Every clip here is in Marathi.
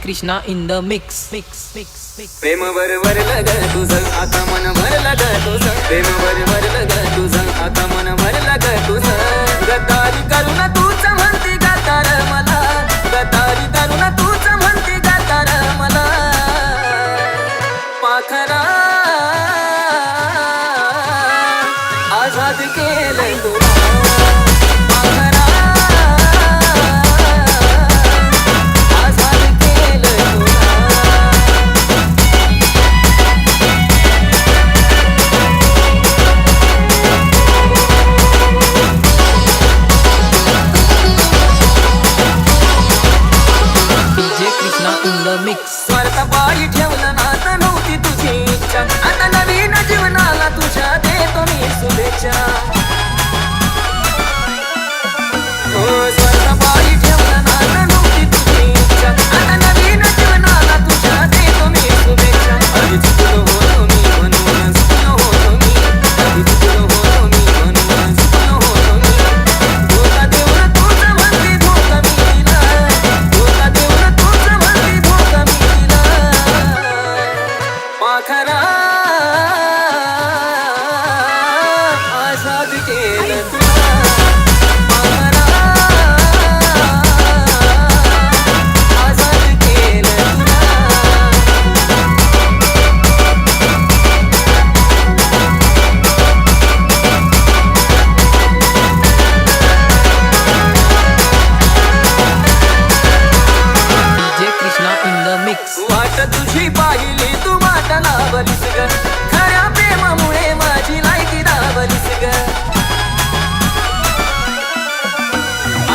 कृष्णा इन द मिक्स प्रेम भरलं ग तुझं आता मन भरलं ग तुझं प्रेम भरलं ग तुझं आता मन भरलं ग तुझं गद्दारी करून तूच म्हणती गद्दार मला गद्दारी करून तूच म्हणती गद्दार मला पाखरा आझाद केलं तुला स्वार्थ बाई ठेवलं ना तर नव्हती तुझी इच्छा आता नवीन जीवनाला तुझ्या देतो मी शुभेच्छा स्वार्थ बाई ठेवलं ना तर नव्हती तुझी इच्छा आता नवीन जीवनाला तुझ्या देतो मी शुभेच्छा आधी चुकलो होतो मी म्हणून चुकलो होतो मी आधी चुकलो होतो मी म्हणून चुकलो होतो मी धोका देऊन तूच म्हणती धोका मी दिला धोका देऊन तूच म्हणती धोका मी दिला पाखरा आझाद केलं तुला पाखरा आझाद केलं DJ Krishna in the mix वाट तुझी पाहिली तू वाट लावलीस ग खऱ्या प्रेमामुळे माझी लायकी दावलीस ग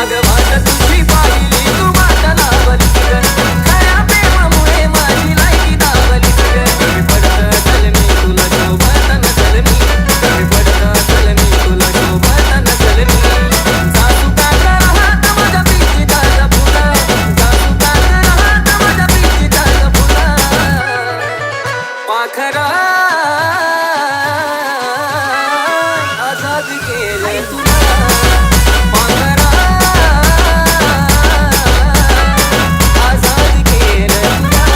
अग वाट तुझी पाहिली तू वाट लावलीस ग खऱ्या प्रेमामुळे माझी लायकी दावलीस ग कमी पडत असेल मी तुला शोभत नसेल मी कमी पडत असेल मी तुला शोभत नसेल मी सासू का राहत माझ्या पिंकीचा फुला सासू का राहत माझ्या पिंकीचा फुला पाखरा आझाद केलं तुला पाखरा आझाद केलं तुला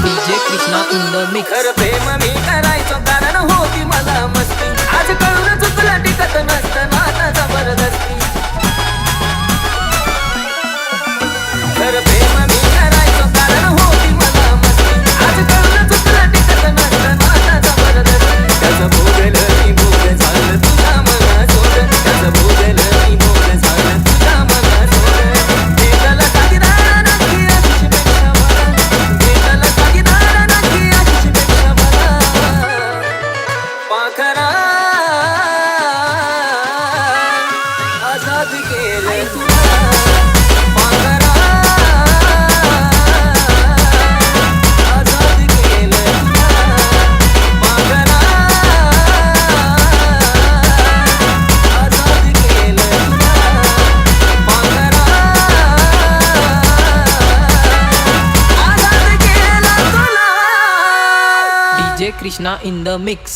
DJ Krishna in the mix खरं प्रेम मी करायचो कारण होती मला मस्ती आज कळून चुकलं टिकत नसतं नाता जबरदस्ती खरं प्रेम मी करायचो कारण होती मला मस्ती आज कळून चुकलं टिकत नसतं नाता जबरदस्ती त्याचं भोगलं मी भोग झालं तुझ्या मनासोबत त्याचं भोगलं मी भोग झालं तुझ्या मनासोबत भेटलं साथीदार नक्की आयुष्यपेक्षा मला भेटलं साथीदार नक्की आयुष्यपेक्षा मला पाखरा आझाद केलं तुला पाखरा आझाद केलं तुला पाखरा आझाद केलं तुला पाखरा आझाद केलं तुला DJ Krishna in the mix